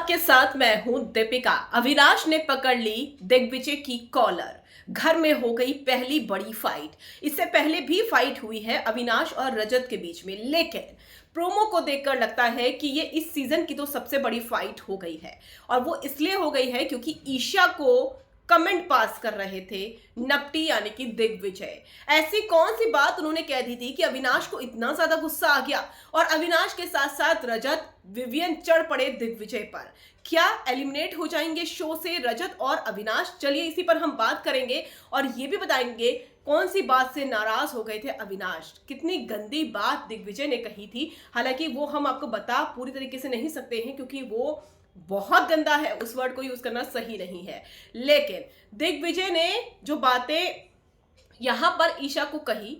आपके साथ मैं हूं दीपिका। अविनाश ने पकड़ ली दिग्विजय की कॉलर। घर में हो गई पहली बड़ी फाइट। इससे पहले भी फाइट हुई है अविनाश और रजत के बीच में, लेकिन प्रोमो को देखकर लगता है कि ये इस सीजन की तो सबसे बड़ी फाइट हो गई है। और वो इसलिए हो गई है क्योंकि ईशा को कमेंट पास कर रहे थे नपटी यानी कि दिग्विजय। ऐसी कौन सी बात उन्होंने कह दी थी कि अविनाश को इतना ज्यादा गुस्सा आ गया और अविनाश के साथ साथ रजत विवियन चढ़ पड़े दिग्विजय पर। क्या एलिमिनेट हो जाएंगे शो से रजत और अविनाश? चलिए इसी पर हम बात करेंगे और ये भी बताएंगे कौन सी बात से नाराज हो गए थे अविनाश, कितनी गंदी बात दिग्विजय ने कही थी। हालांकि वो हम आपको बता पूरी तरीके से नहीं सकते हैं क्योंकि वो बहुत गंदा है, उस वर्ड को यूज करना सही नहीं है। लेकिन दिग्विजय ने जो बातें यहां पर ईशा को कही,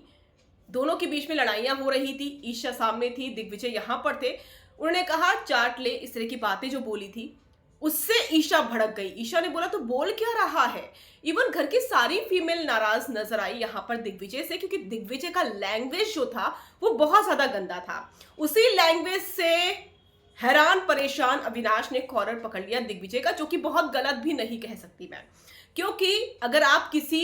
दोनों के बीच में लड़ाइयां हो रही थी, ईशा सामने थी, दिग्विजय यहां पर थे। उन्होंने कहा चाट ले, इस तरह की बातें जो बोली थी उससे ईशा भड़क गई। ईशा ने बोला तो बोल क्या रहा है। इवन घर की सारी फीमेल नाराज नजर आई यहां पर दिग्विजय से, क्योंकि दिग्विजय का लैंग्वेज जो था वो बहुत ज्यादा गंदा था। उसी लैंग्वेज से हैरान परेशान अविनाश ने कॉलर पकड़ लिया दिग्विजय का, जो कि बहुत गलत भी नहीं कह सकती मैं, क्योंकि अगर आप किसी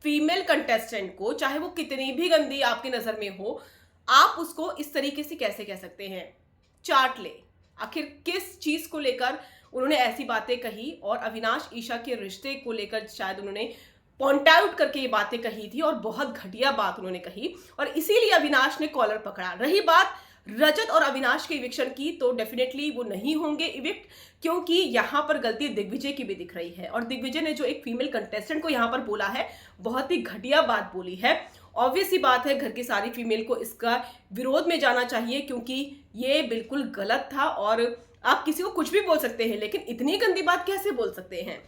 फीमेल कंटेस्टेंट को, चाहे वो कितनी भी गंदी आपकी नजर में हो, आप उसको इस तरीके से कैसे कह सकते हैं चाट ले? आखिर किस चीज को लेकर उन्होंने ऐसी बातें कही? और अविनाश ईशा के रिश्ते को लेकर शायद उन्होंने पॉइंट आउट करके ये बातें कही थी और बहुत घटिया बात उन्होंने कही और इसीलिए अविनाश ने कॉलर पकड़ा। रही बात रजत और अविनाश के इविक्शन की, तो डेफिनेटली वो नहीं होंगे इविक्ट, क्योंकि यहां पर गलती दिग्विजय की भी दिख रही है। और दिग्विजय ने जो एक फीमेल कंटेस्टेंट को यहां पर बोला है, बहुत ही घटिया बात बोली है। ऑब्वियस ही बात है घर की सारी फीमेल को इसका विरोध में जाना चाहिए, क्योंकि ये बिल्कुल गलत था। और आप किसी को कुछ भी बोल सकते हैं, लेकिन इतनी गंदी बात कैसे बोल सकते हैं?